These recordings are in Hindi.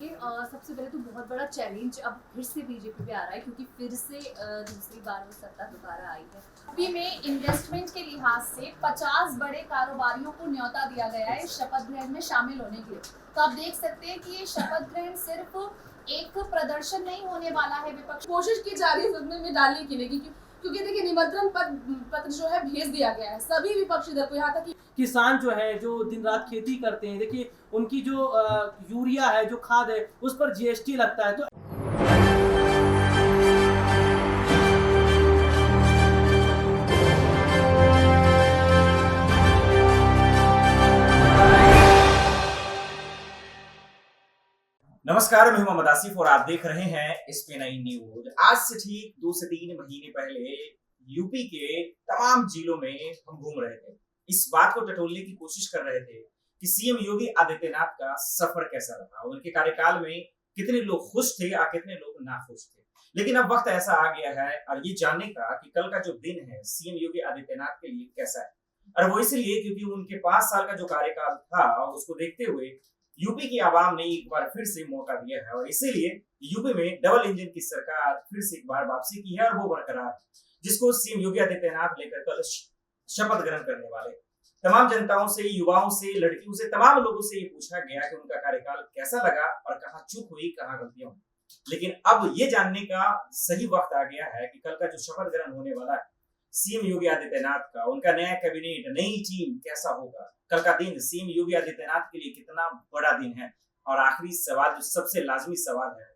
सबसे पहले तो बहुत बड़ा चैलेंज अब फिर से बीजेपी पे आ रहा है क्योंकि फिर से दूसरी बार वो सत्ता दोबारा आई है। यूपी में इन्वेस्टमेंट के लिहाज से 50 बड़े कारोबारियों को न्योता दिया गया है शपथ ग्रहण में शामिल होने के लिए। तो आप देख सकते हैं कि ये शपथ ग्रहण सिर्फ एक प्रदर्शन नहीं होने वाला है, विपक्ष कोशिश की जा रही है सदन में डालने के लिए क्योंकि देखिए निमंत्रण पत्र जो है भेज दिया गया है सभी विपक्षी दल को। यहाँ तक कि किसान जो है जो दिन रात खेती करते हैं, देखिए उनकी जो यूरिया है, जो खाद है, उस पर जीएसटी लगता है। तो नमस्कार, मैं मोहम्मद आसिफ और आप देख रहे हैं SPN9 न्यूज। आज से ठीक 2 से 3 महीने पहले यूपी के तमाम जिलों में हम घूम रहे थे। इस बात को टटोलने की कोशिश कर रहे थे कि सीएम योगी आदित्यनाथ का सफर कैसा रहा, उनके कार्यकाल में कितने लोग खुश थे और कितने लोग नाखुश थे। लेकिन अब वक्त ऐसा आ गया है और ये जानने का कि कल का जो दिन है सीएम योगी आदित्यनाथ के लिए कैसा है। और वो इसलिए क्योंकि उनके 5 साल का जो कार्यकाल था उसको देखते हुए यूपी की आवाम ने एक बार फिर से मौका दिया है और इसीलिए यूपी में डबल इंजन की सरकार फिर से एक बार वापसी की है और वो बरकरार है, जिसको सीएम योगी आदित्यनाथ लेकर कल शपथ ग्रहण करने वाले। तमाम जनताओं से, युवाओं से, लड़कियों से, तमाम लोगों से ये पूछा गया कि उनका कार्यकाल कैसा लगा और कहाँ चूक हुई, कहाँ गलतियां हुई। लेकिन अब ये जानने का सही वक्त आ गया है कि कल का जो शपथ ग्रहण होने वाला है सीएम योगी आदित्यनाथ का, उनका नया कैबिनेट, नई टीम कैसा होगा। कल का दिन सीएम योगी आदित्यनाथ के लिए कितना बड़ा दिन है। और आखिरी सवाल, जो सबसे लाजमी सवाल है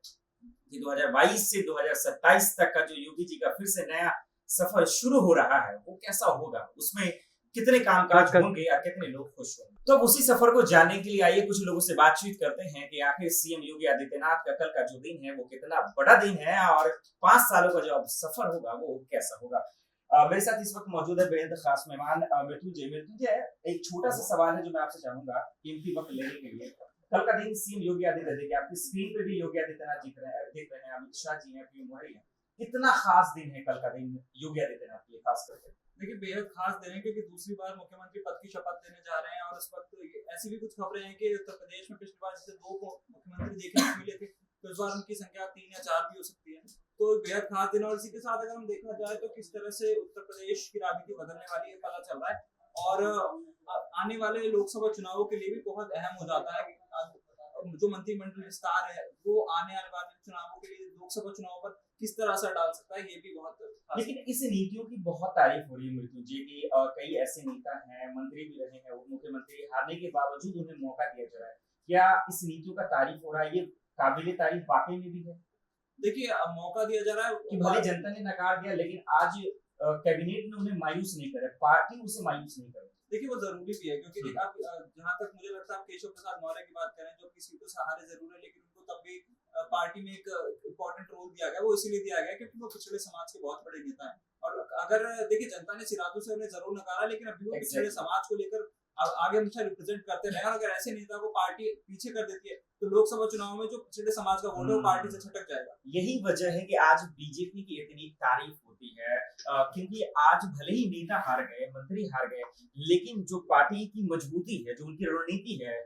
कि 2022 से 2027 तक का जो योगी जी का फिर से नया सफर शुरू हो रहा है वो कैसा होगा, उसमें कितने कामकाज होंगे या कितने लोग खुश होंगे। तो अब उसी सफर को जानने के लिए आइए कुछ लोगों से बातचीत करते हैं कि आखिर सीएम योगी आदित्यनाथ का कल का जो दिन है वो कितना बड़ा दिन है और 5 सालों का जो अब सफर होगा वो कैसा होगा। मेरे साथ इस वक्त मौजूद है बेहद खास मेहमान मृत्युंजय। एक छोटा सा सवाल है जो मैं आपसे चाहूंगा कीमती वक्त लेने के लिए। कल का दिन सीएम योगी आदित्यनाथ, देखिए आपकी स्क्रीन पे भी योगी आदित्यनाथ देख रहे हैं, अमित शाह जी हैं, पीएम मोदी हैं। कितना खास दिन है कल का दिन योगी आदित्यनाथ के लिए खास करके? देखिए बेहद खास दिन है क्योंकि दूसरी बार मुख्यमंत्री पद की शपथ लेने जा रहे हैं और इस वक्त ऐसी भी कुछ खबरें हैं कि उत्तर प्रदेश में पिछली बार जैसे 2 मुख्यमंत्री देखने को मिले थे, तो इस बार उनकी संख्या 3 या 4 भी हो सकती है। तो बेहद खास दिन। और इसी के साथ अगर हम देखा जाए तो किस तरह से उत्तर प्रदेश की राजनीति बदलने वाली है पता चल रहा है और आने वाले लोकसभा चुनावों के लिए भी बहुत अहम हो जाता है। जो मंत्रिमंडल विस्तार है वो आने वाले चुनावों के लिए लोकसभा चुनाव पर किस तरह असर डाल सकता है, ये भी बहुत। लेकिन इस नीतियों की बहुत तारीफ हो रही है मृत्युंजय की। कई ऐसे नेता हैं, मंत्री भी रहे हैं, मुख्यमंत्री हारने के बावजूद उन्हें मौका दिया जा रहा है। क्या इस नीतियों का तारीफ हो रहा है, ये काबिले तारीफ वाकई में भी है? देखिए मौका दिया जा रहा है कि भले जनता ने नकार दिया लेकिन आज कैबिनेट ने उन्हें मायूस नहीं करे, पार्टी उसे मायूस नहीं करे। देखिए वो जरूरी भी है क्योंकि आप जहाँ तक मुझे लगता है आप केशव प्रसाद मौर्य की बात करें जो अपनी सीटों से हारे जरूर है, लेकिन उनको तब भी पार्टी में एक इम्पोर्टेंट रोल दिया गया। वो इसीलिए दिया गया क्योंकि वो पिछड़े समाज के बहुत बड़े नेता हैं। और अगर देखिए जनता ने सिरादू से उन्हें जरूर नकारा, लेकिन अभी वो पिछड़े समाज को लेकर आगे हमेशा रिप्रेजेंट करते रहे। और अगर ऐसे नेता को पार्टी पीछे कर देती है तो लोकसभा चुनाव में जो पिछड़े समाज का वोट है वो पार्टी से छटक जाएगा। यही वजह है कि आज बीजेपी की इतनी तारीफ होती है, क्योंकि आज भले ही नेता हार गए, मंत्री हार गए, लेकिन जो पार्टी की मजबूती है, जो उनकी रणनीति है,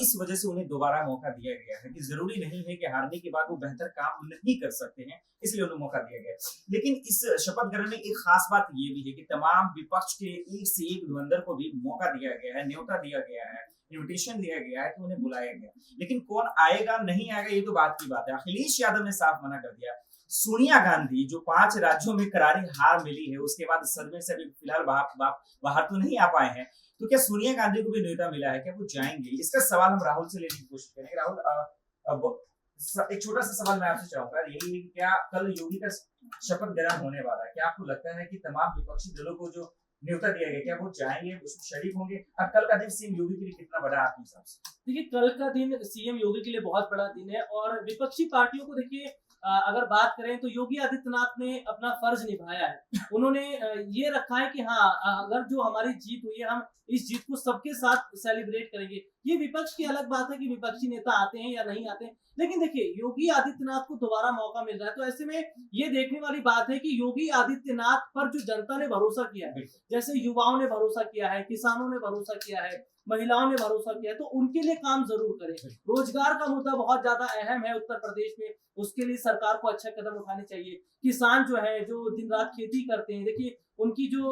इस वजह से उन्हें दोबारा मौका दिया गया है कि जरूरी नहीं है कि हारने के बाद वो बेहतर काम नहीं कर सकते हैं, इसलिए उन्हें मौका दिया गया। लेकिन इस शपथ ग्रहण में एक खास बात ये भी है कि तमाम विपक्ष के एक से एक धुरंधर को भी मौका दिया गया है, न्योता दिया गया है, इन्विटेशन दिया गया है कि उन्हें बुलाया गया। लेकिन कौन आएगा नहीं आएगा ये तो बात की बात है। अखिलेश यादव ने साफ मना कर दिया। सोनिया गांधी जो 5 राज्यों में करारी हार मिली है, उसके बाद सदमे से अभी फिलहाल बाहर तो नहीं आ पाए हैं, तो क्या सोनिया गांधी को भी न्योता मिला है, क्या वो जाएंगे? इसका सवाल हम राहुल से लेने की कोशिश करेंगे। राहुल, एक छोटा सा सवाल मैं आपसे चाहूंगा, यही है कि क्या कल योगी का शपथ ग्रहण होने वाला है, क्या आपको लगता है कि तमाम विपक्षी दलों को जो न्योता दिया गया क्या वो जाएंगे, उसमें शरीक होंगे? और कल का दिन सीएम योगी के लिए कितना बड़ा आपके हिसाब से? देखिए कल का दिन सीएम योगी के लिए बहुत बड़ा दिन है और विपक्षी पार्टियों को देखिए अगर बात करें तो योगी आदित्यनाथ ने अपना फर्ज निभाया है। उन्होंने ये रखा है कि हाँ, अगर जो हमारी जीत हुई है हम इस जीत को सबके साथ सेलिब्रेट करेंगे। ये विपक्ष की अलग बात है कि विपक्षी नेता आते हैं या नहीं आते हैं, लेकिन देखिए योगी आदित्यनाथ को दोबारा मौका मिल रहा है, तो ऐसे में ये देखने वाली बात है कि योगी आदित्यनाथ पर जो जनता ने भरोसा किया है, जैसे युवाओं ने भरोसा किया है, किसानों ने भरोसा किया है, महिलाओं ने भरोसा किया है, तो उनके लिए काम जरूर करें। रोजगार का मुद्दा बहुत ज्यादा अहम है उत्तर प्रदेश में, उसके लिए सरकार को अच्छे कदम उठाने चाहिए। किसान जो है, जो दिन रात खेती करते हैं, देखिए उनकी जो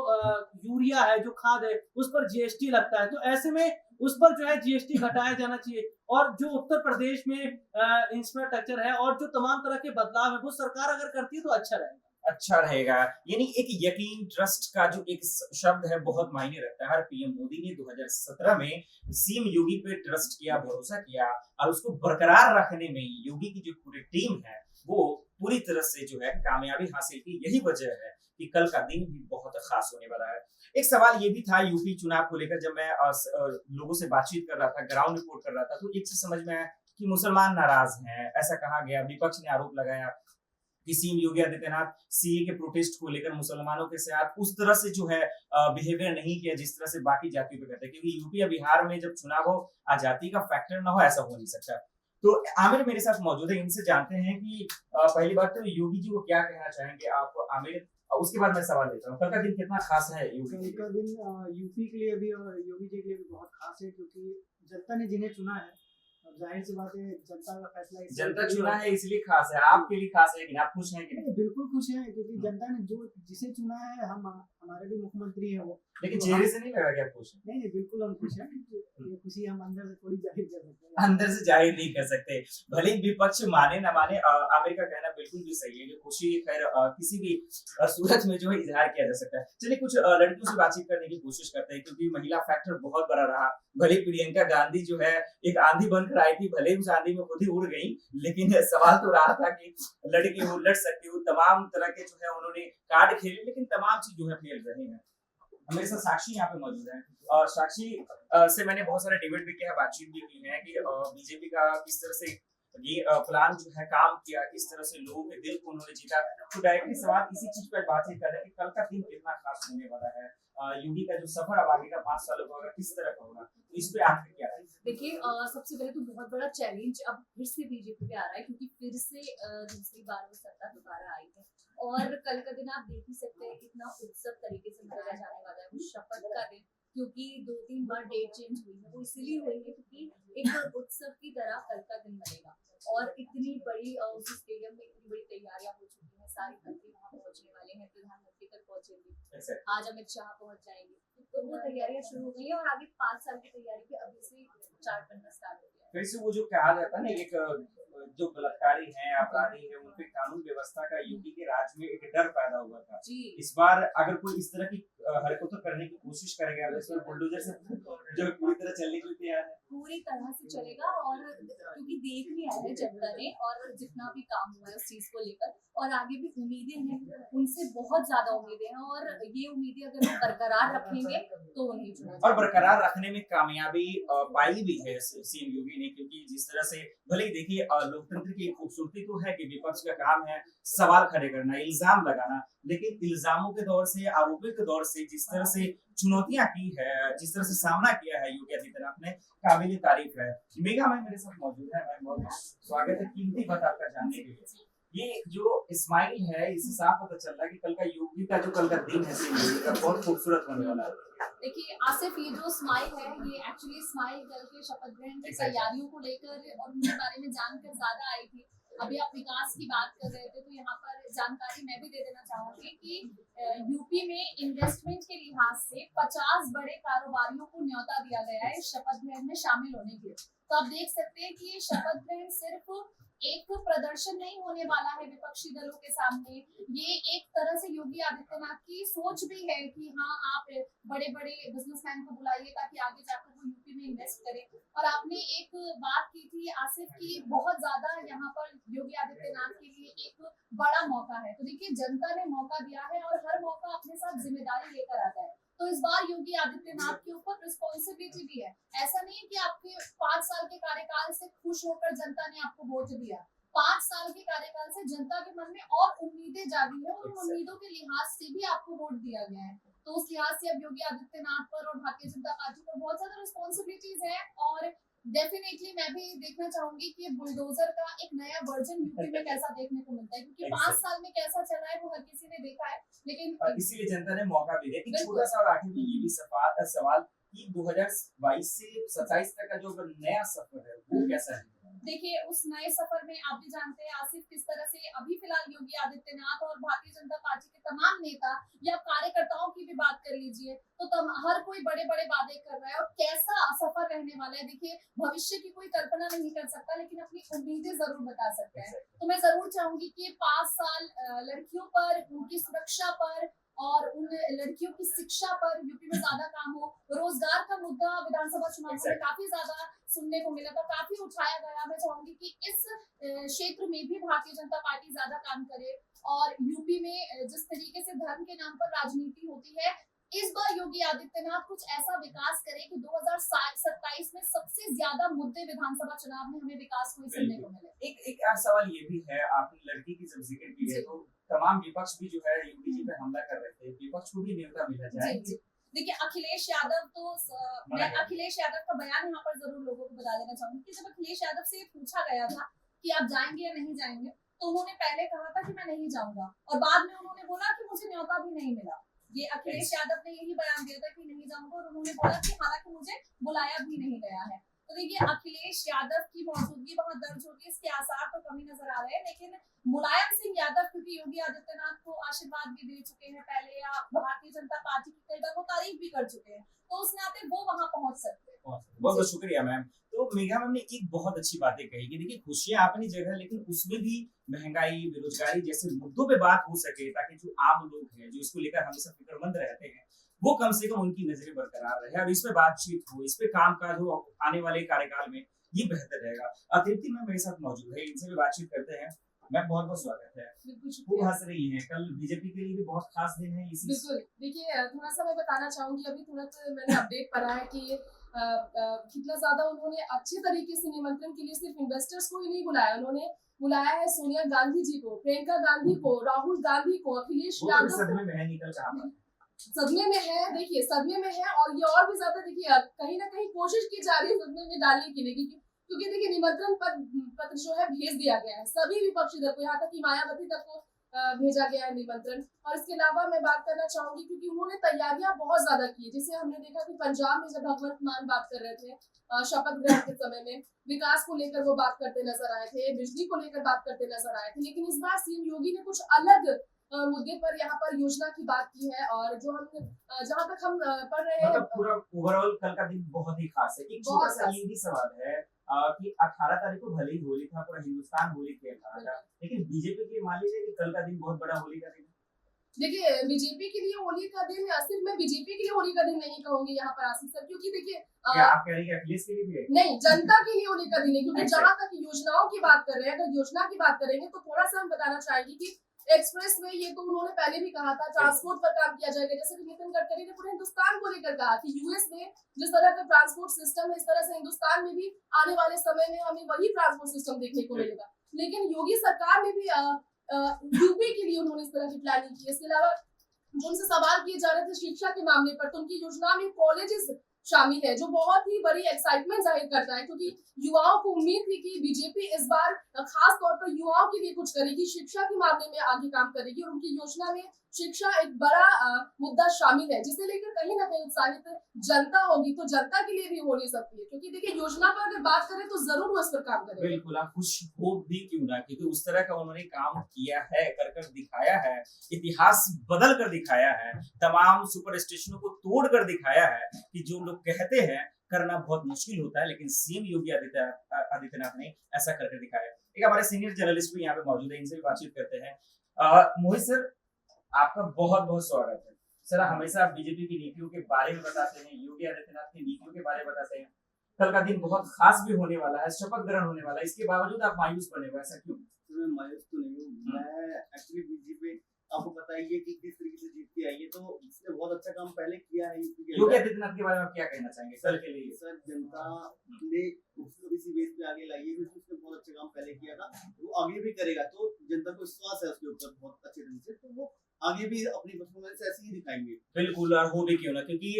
यूरिया है, जो खाद है, उस पर जीएसटी लगता है, तो ऐसे में उस पर जो है जीएसटी घटाया जाना चाहिए। और जो उत्तर प्रदेश में इंफ्रास्ट्रक्चर है और जो तमाम तरह के बदलाव है, वो सरकार अगर करती है तो अच्छा रहेगा। अच्छा रहेगा। यानी एक यकीन, ट्रस्ट का जो एक शब्द है बहुत मायने रखता है। हर पीएम मोदी ने 2017 में सीएम योगी पे ट्रस्ट किया, भरोसा किया, और उसको बरकरार रखने में योगी की जो पूरी टीम है वो पूरी तरह से जो है कामयाबी हासिल की। यही वजह है कि कल का दिन भी बहुत खास होने वाला है। एक सवाल ये भी था यूपी चुनाव को लेकर, जब मैं लोगों से बातचीत कर रहा था, ग्राउंड रिपोर्ट कर रहा था, तो एक चीज समझ में आया कि मुसलमान नाराज हैं, ऐसा कहा गया। विपक्ष ने आरोप लगाया कि सीएम योगी आदित्यनाथ सीए के प्रोटेस्ट को लेकर मुसलमानों के साथ उस तरह से जो है बिहेवियर नहीं किया जिस तरह से बाकी जातियों पे करते हैं, क्योंकि यूपी या बिहार में जब चुनाव हो जाति का फैक्टर ना हो, ऐसा हो नहीं सकता। तो आमिर मेरे साथ मौजूद है, इनसे जानते हैं कि पहली बात तो योगी जी को क्या कहना चाहेंगे आप आमिर, और उसके बाद मैं सवाल देता हूँ। कल का दिन कितना खास है यूपी कल का दिन यूपी के लिए भी और योगी जी के लिए भी बहुत खास है, क्योंकि जनता ने जिन्हें चुना है, अब जाहिर सी बात है जनता का फैसला जनता चुना है इसलिए खास है। आपके लिए खास है, लेकिन आप खुश हैं कि नहीं? बिल्कुल खुश हैं, क्योंकि जनता ने जो जिसे चुना है, हम हमारे भी मुख्यमंत्री है वो। लेकिन चेहरे से नहीं लगा कि आप खुश हैं। नहीं, बिल्कुल हम खुश हैं। ये खुशी हम अंदर से थोड़ी जाहिर कर सकते हैं, अंदर से जाहिर नहीं कर सकते, भले ही विपक्ष माने ना माने। आमिर का कहना बिल्कुल भी सही है कि खुशी खैर किसी भी सूरत में जो है इजहार किया जा सकता है। चलिए कुछ लड़कियों से बातचीत करने की कोशिश करते हैं, क्योंकि महिला फैक्टर बहुत बड़ा रहा। भले प्रियंका गांधी जो है एक आंधी बनकर आई थी, भले उस आंधी में खुद ही उड़ गई, लेकिन सवाल तो रहा था कि लड़की वो लड़ सकती हो। तमाम तरह के जो है उन्होंने कार्ड खेले, लेकिन तमाम चीज जो है फेल रहे हैं। मेरे साथ साक्षी यहाँ पे मौजूद है, और साक्षी से मैंने बहुत सारा डिबेट भी किया, बातचीत भी की है कि बीजेपी का किस तरह से ये प्लान जो है काम किया, किस तरह से लोगों के दिल को उन्होंने जीता। तो डायरेक्टली सवाल इसी चीज पर बातचीत कर रहे हैं कि कल का दिन कितना खास होने वाला है। योगी का जो सफर अब आगे का 5 सालों का होगा, किस तरह का होगा, तो इस पे आपके क्या है? देखिए, सबसे पहले तो बहुत बड़ा चैलेंज अब फिर से बीजेपी पे आ रहा है, क्योंकि फिर से दूसरी बार वो सत्ता दोबारा आई है। और कल का दिन आप देख ही सकते हैं कितना उत्सव तरीके से मनाया जाने वाला है, वो शपथ का दिन, क्योंकि 2-3 बार डेट चेंज हुई है। वो इसीलिए हुई है क्योंकि एक उत्सव की तरह कल का दिन बनेगा। और इतनी बड़ी उस स्टेडियम में इतनी बड़ी तैयारियां हो चुकी हैं, सारे मंत्री वहाँ पहुंचने वाले हैं, प्रधानमंत्री तक पहुंचेंगे, आज अमित शाह पहुंच जाएंगे, तो वो तैयारियां शुरू हो गई है। और आगे 5 साल की तैयारी पे अभी से चार्ट बनना स्टार्ट हो गया। फिर से वो जो कहा जाता है ना, एक जो बलात्कारी हैं, अपराधी हैं, उन पे कानून व्यवस्था का यूपी के राज्य में एक डर पैदा हुआ था। इस बार अगर कोई इस तरह की हरकतें करने की कोशिश करेगा तो इसमें बुलडोजर से जो पूरी तरह चलने के लिए तैयार है, पूरी तरह से चलेगा। और क्योंकि देख लिया है जनता ने, और जितना भी काम हुआ है उस चीज को लेकर, और आगे भी उम्मीदें हैं, उनसे बहुत ज्यादा उम्मीदें हैं, और ये उम्मीदें अगर वो बरकरार रखेंगे तो उन्हें चुना और बरकरार रखने में कामयाबी पाई भी है सीएम योगी ने। क्योंकि जिस तरह से भले ही देखिए लोकतंत्र की खूबसूरती तो है कि विपक्ष का काम है सवाल खड़े करना, इल्जाम लगाना, लेकिन इल्जामों के दौर से, आरोपों के दौर से जिस तरह से चुनौतियां की है, जिस तरह से सामना किया है योगी आदित्यनाथ ने, काबिल तारीफ है। मेघा मैम मेरे साथ मौजूद है, मैं बहुत स्वागत है, कीमती बात आपका जानने के लिए। ये जो स्माइल है, इससे साफ पता चल रहा है कि कल का योगी का जो कल का दिन है सीएम योगी का बहुत खूबसूरत होने वाला है। देखिए आसिफ, ये जो स्माइल है, ये एक्चुअली स्माइल कल के शपथ ग्रहण की तैयारियों को लेकर और उनके बारे में जानकर ज्यादा आई थी। अभी आप विकास की बात कर रहे थे, तो यहाँ पर जानकारी मैं भी दे देना चाहूंगी कि यूपी में इन्वेस्टमेंट के लिहाज से 50 बड़े कारोबारियों को न्योता दिया गया है इस शपथ ग्रहण में शामिल होने के लिए। तो आप देख सकते हैं कि ये शपथ ग्रहण सिर्फ एक प्रदर्शन नहीं होने वाला है विपक्षी दलों के सामने, ये एक तरह से योगी आदित्यनाथ की सोच भी है कि हाँ, आप बड़े बड़े बिजनेसमैन को बुलाइए ताकि आगे जाकर वो यूपी में इन्वेस्ट करें। और आपने एक बात की थी आसिफ की, बहुत ज्यादा यहाँ पर योगी आदित्यनाथ के लिए एक बड़ा मौका है। तो देखिए, जनता ने मौका दिया है और हर मौका अपने साथ जिम्मेदारी लेकर आता है। तो इस बार योगी आदित्यनाथ के ऊपर रिस्पॉन्सिबिलिटी भी है। ऐसा नहीं है कि आपके 5 साल के कार्यकाल से खुश होकर जनता ने आपको वोट दिया। 5 साल के कार्यकाल से जनता के मन में और उम्मीदें जागी है, और उन उम्मीदों के लिहाज से भी आपको वोट दिया गया है। तो उस लिहाज से अब योगी आदित्यनाथ पर और भारतीय जनता पार्टी पर बहुत ज्यादा रिस्पॉन्सिबिलिटीज है। और डेफिनेटली मैं भी देखना चाहूंगी कि बुलडोजर का एक नया वर्जन यूपी में कैसा देखने को मिलता है, क्योंकि 5 साल में कैसा चला है वो हर किसी ने देखा है। लेकिन इसीलिए जनता ने मौका भी दिया। एक छोटा सा और आखिर में ये भी सवाल कि 2022 से 27 तक का जो नया सफर है वो कैसा है? देखिए, उस नए सफर में आप भी जानते हैं आसिफ, किस तरह से अभी फिलहाल योगी आदित्यनाथ और भारतीय जनता पार्टी के तमाम नेता या कार्यकर्ताओं की भी बात कर लीजिए तो हर कोई बड़े बड़े वादे कर रहा है और कैसा सफर रहने वाला है। देखिए, भविष्य की कोई कल्पना नहीं कर सकता, लेकिन अपनी उम्मीदें जरूर बता सकता है। तो मैं जरूर चाहूंगी कि 5 साल लड़कियों पर, उनकी सुरक्षा पर और उन लड़कियों की शिक्षा पर यूपी में ज्यादा काम हो। रोजगार का मुद्दा विधानसभा चुनाव में काफी ज्यादा सुनने को मिला था, काफी उठाया गया। मैं चाहूंगी कि इस क्षेत्र में भी भारतीय जनता पार्टी ज्यादा काम करे और यूपी में जिस तरीके से धर्म के नाम पर राजनीति होती है, इस बार योगी आदित्यनाथ कुछ ऐसा विकास करे कि 2027 में सबसे ज्यादा मुद्दे विधानसभा चुनाव में हमें विकास को ही सुनने को मिले। एक सवाल ये भी है, आपने लड़की की जब जिक्र की है तो तमाम विपक्ष भी जो है योगी जी पे हमला कर रहे थे, विपक्ष को भी न्योता मिला जाए। देखिए, अखिलेश यादव तो मैं अखिलेश यादव का बयान यहाँ पर जरूर लोगों को बता देना चाहूंगी कि जब अखिलेश यादव से पूछा गया था कि आप जाएंगे या नहीं जाएंगे, तो उन्होंने पहले कहा था कि मैं नहीं जाऊंगा और बाद में उन्होंने बोला कि मुझे न्योता भी नहीं मिला। ये अखिलेश यादव ने यही बयान दिया था कि नहीं जाऊंगा और उन्होंने बोला कि हालांकि मुझे बुलाया भी नहीं गया है। तो देखिए, अखिलेश यादव की मौजूदगी वहां दर्ज होगी, इसके आसार तो कमी नजर आ रहे हैं, लेकिन मुलायम सिंह यादव क्योंकि योगी आदित्यनाथ को आशीर्वाद भी दे चुके हैं पहले या भारतीय जनता पार्टी की कई बार वो तारीफ भी कर चुके हैं, तो उस नाते वो वहां पहुंच सकते हैं। बहुत बहुत शुक्रिया मैम। तो मेघा मैम ने एक बहुत अच्छी बातें कही कि देखिए खुशियां अपनी जगह, लेकिन उसमें भी महंगाई, बेरोजगारी जैसे मुद्दों पे बात हो सके ताकि जो आम लोग हैं जो इसको लेकर हमेशा फिक्रमंद रहते हैं वो कम से कम उनकी नजरें बरकरार रहे और इस पे बातचीत हो, इस पे कामकाज हो आने वाले कार्यकाल में, ये बेहतर रहेगा। अतिथि मैम मेरे साथ मौजूद है, इनसे भी बातचीत करते हैं। मैम बहुत बहुत स्वागत है। वो हंस रही है, कल बीजेपी के लिए भी बहुत खास दिन है इसी। बिल्कुल, देखिए थोड़ा सा मैं बताना चाहूंगी, अभी तुरंत मैंने अपडेट पढ़ा है कि कितना ज्यादा उन्होंने अच्छे तरीके से निमंत्रण के लिए सिर्फ इन्वेस्टर्स को ही नहीं बुलाया, उन्होंने बुलाया है सोनिया गांधी जी को, प्रियंका गांधी को, राहुल गांधी को, अखिलेश यादव को। सदमे में है, देखिए सदमे में है और ये और भी ज्यादा देखिए कहीं ना कहीं कोशिश की जा रही है सदमे में डालने के लिए, क्योंकि देखिए निमंत्रण पत्र जो है भेज दिया गया है सभी विपक्षी दल को, यहाँ तक कि मायावती तक को भेजा गया है निमंत्रण। और इसके अलावा मैं बात करना चाहूंगी क्योंकि उन्होंने तैयारियां बहुत ज्यादा की, जिसे हमने देखा कि पंजाब में जब भगवंत मान बात कर रहे थे शपथ ग्रहण के समय में, विकास को लेकर वो बात करते नजर आए थे, बिजली को लेकर बात करते नजर आए थे, लेकिन इस बार सीएम योगी ने कुछ अलग मुद्दे पर यहाँ पर योजना की बात की है। और जो हम जहाँ तक हम पढ़ रहे हैं, मतलब पूरा ओवरऑल कल का दिन बहुत ही खास है। एक छोटा सा ये भी सवाल है कि 18 तारीख को भले ही होली था, पूरा हिंदुस्तान होली खेल रहा था, लेकिन बीजेपी की मान लीजिए कि कल का दिन बहुत बड़ा होली का दिन। देखिए, बीजेपी के लिए होली का दिन, सिर्फ मैं बीजेपी के लिए होली का दिन नहीं कहूंगी यहाँ पर आसिफ सर, क्योंकि देखिए आप कह रही हैं अखिलेश के लिए भी है? नहीं, जनता के लिए होली का दिन है, क्योंकि जहाँ तक योजनाओं की बात कर रहे हैं, अगर योजना की बात करेंगे तो थोड़ा सा हम बताना चाहेंगे कि एक्सप्रेस वे, ये तो उन्होंने पहले भी कहा था, ट्रांसपोर्ट पर काम किया जाएगा, जैसे कि नितिन गडकरी ने पूरे हिंदुस्तान को लेकर कहा कि यूएस में जिस तरह का ट्रांसपोर्ट सिस्टम है, इस तरह से हिंदुस्तान में भी आने वाले समय में हमें वही ट्रांसपोर्ट सिस्टम देखने को मिलेगा। लेकिन योगी सरकार ने भी यूपी के लिए उन्होंने इस तरह की प्लानिंग की। इसके अलावा जो उनसे सवाल किए जा रहे थे शिक्षा के मामले पर, तो उनकी योजना में कॉलेजेस शामिल है, जो बहुत ही बड़ी एक्साइटमेंट जाहिर करता है, क्योंकि युवाओं को उम्मीद थी कि बीजेपी इस बार खास तौर पर युवाओं के लिए कुछ करेगी, शिक्षा के मामले में आगे काम करेगी और उनकी योजना में शिक्षा एक बड़ा मुद्दा शामिल है, जिसे लेकर कहीं ना कहीं उत्साहित जनता होगी। तो जनता के लिए भी हो नहीं सकती है, क्योंकि देखिए योजना पर अगर बात करें तो जरूर वो इस पर काम करेंगे। बिल्कुल, आप खुश हो भी क्यों ना, क्योंकि उस तरह का उन्होंने काम किया है, कर दिखाया है, इतिहास बदल कर दिखाया है, तमाम सुपर स्टेशनों को तोड़ कर दिखाया है कि जो लोग कहते हैं करना बहुत मुश्किल होता है, लेकिन सीएम योगी आदित्यनाथ ने ऐसा करके दिखाया। एक हमारे सीनियर जर्नलिस्ट भी यहाँ पे मौजूद है, इनसे भी बातचीत करते हैं। मोहित सर, आपका बहुत बहुत स्वागत है। सर, हमेशा आप बीजेपी की नीतियों के बारे में बताते हैं, योगी आदित्यनाथ की नीतियों के बारे में बताते हैं। कल का दिन बहुत खास भी होने वाला है, शपथ ग्रहण होने वाला है, इसके बावजूद आप मायूस बने हुए, ऐसा क्यों? मैं मायूस तो नहीं हूँ, मैं एक्चुअली बीजेपी, आपको पता ही है कि किस तरीके से जीत के आई है, तो इसने बहुत अच्छा काम पहले किया है यूपी के। योगी आदित्यनाथ के बारे में आप क्या कहना चाहेंगे कल के लिए? सर, जनता ने उसको इसी बेस पे आगे लाई है, उसने बहुत अच्छा काम पहले किया था, वो आगे भी करेगा, तो जनता को विश्वास है उसके ऊपर बहुत अच्छे ढंग से, तो वो आगे भी अपनी परफॉर्मेंस ऐसे ही दिखाएंगे। बिल्कुल, और हो भी क्यों ना, क्योंकि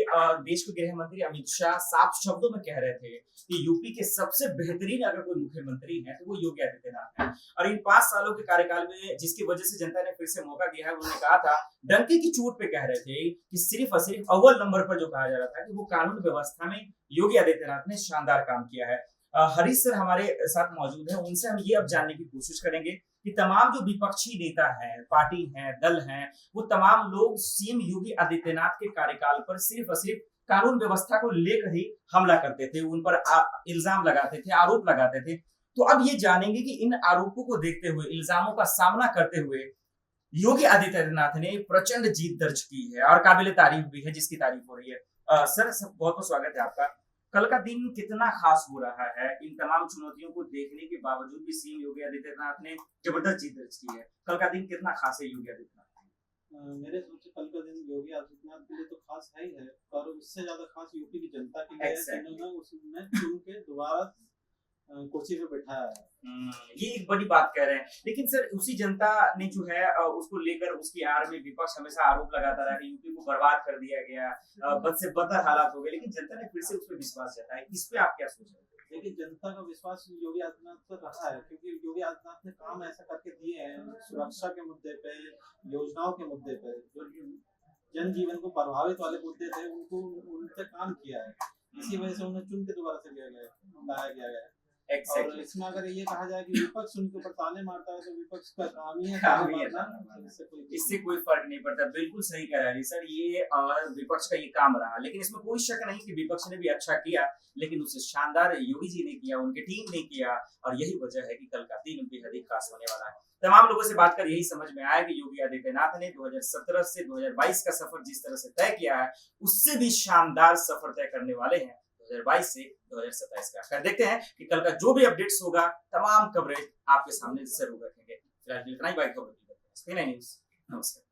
देश के गृह मंत्री अमित शाह साफ शब्दों में कह रहे थे कि यूपी के सबसे बेहतरीन अगर कोई मुख्यमंत्री है तो वो योगी आदित्यनाथ है। और इन 5 सालों के कार्यकाल में जिसकी वजह से जनता ने फिर से मौका दिया है, उन्होंने कहा था, डंके की चोट पे कह रहे थे कि सिर्फ और सिर्फ अव्वल नंबर पर जो कहा जा रहा था कि वो कानून व्यवस्था में योगी आदित्यनाथ ने शानदार काम किया है। हरीश सर हमारे साथ मौजूद हैं, उनसे हम ये अब जानने की कोशिश करेंगे कि तमाम जो विपक्षी नेता हैं, पार्टी हैं, दल हैं, वो तमाम लोग सीएम योगी आदित्यनाथ के कार्यकाल पर सिर्फ और सिर्फ कानून व्यवस्था को लेकर ही हमला करते थे, उन पर इल्जाम लगाते थे, आरोप लगाते थे। तो अब ये जानेंगे कि इन आरोपों को देखते हुए, इल्जामों का सामना करते हुए योगी आदित्यनाथ ने प्रचंड जीत दर्ज की है और काबिल तारीफ भी है, जिसकी तारीफ हो रही है। सर बहुत बहुत स्वागत है आपका। कल का दिन कितना खास हो रहा है? इन तमाम चुनौतियों को देखने के बावजूद भी सीएम योगी आदित्यनाथ ने जबरदस्त जीत दर्ज की है। कल का दिन कितना खास है योगी आदित्यनाथ? मेरे सोच से कल का दिन योगी आदित्यनाथ के लिए तो खास है ही है, पर उससे ज्यादा खास यूपी की जनता के लिए है, जिन्होंने उसमें चुन के दोबारा कुर्सी पे बैठाया है। ये एक बड़ी बात कह रहे हैं, लेकिन सर उसी जनता ने जो है उसको लेकर उसकी आड़ में विपक्ष हमेशा आरोप लगाता रहा कि यूपी को बर्बाद कर दिया गया, बद से बदतर हालात हो गए, लेकिन जनता ने फिर से उस पर विश्वास जताया। इस पे आप क्या सोच रहे हैं? लेकिन जनता का विश्वास योगी आदित्यनाथ पर रहा है, क्योंकि योगी आदित्यनाथ ने काम ऐसा करके दिए हैं सुरक्षा के मुद्दे पे, योजनाओं के मुद्दे पे, जो जनजीवन को प्रभावित वाले मुद्दे थे उनको उनसे काम किया है। इसी वजह से उन्हें चुन के दोबारा से लाया गया है। और इसमें अगर ये कहा जाए कि विपक्ष उनके ऊपर ताने मारता है, तो विपक्ष का काम ही है, इससे कोई फर्क नहीं पड़ता। बिल्कुल सही कह रहा है सर, ये विपक्ष का ये काम रहा, लेकिन इसमें कोई शक नहीं कि विपक्ष ने भी अच्छा किया, लेकिन उसे शानदार योगी जी ने किया, उनकी टीम ने किया, और यही वजह है कि कल का दिन बेहद ही खास होने वाला है। तमाम लोगों से बात कर यही समझ में आया कि योगी आदित्यनाथ ने 2017 से 2022 का सफर जिस तरह से तय किया है, उससे भी शानदार सफर तय करने वाले हैं 2022 से 2027 का। खैर देखते हैं कि कल का जो भी अपडेट्स होगा, तमाम कवरेज आपके सामने जरूर रखेंगे। फिलहाल इतना ही, बाय खबर की। नमस्कार।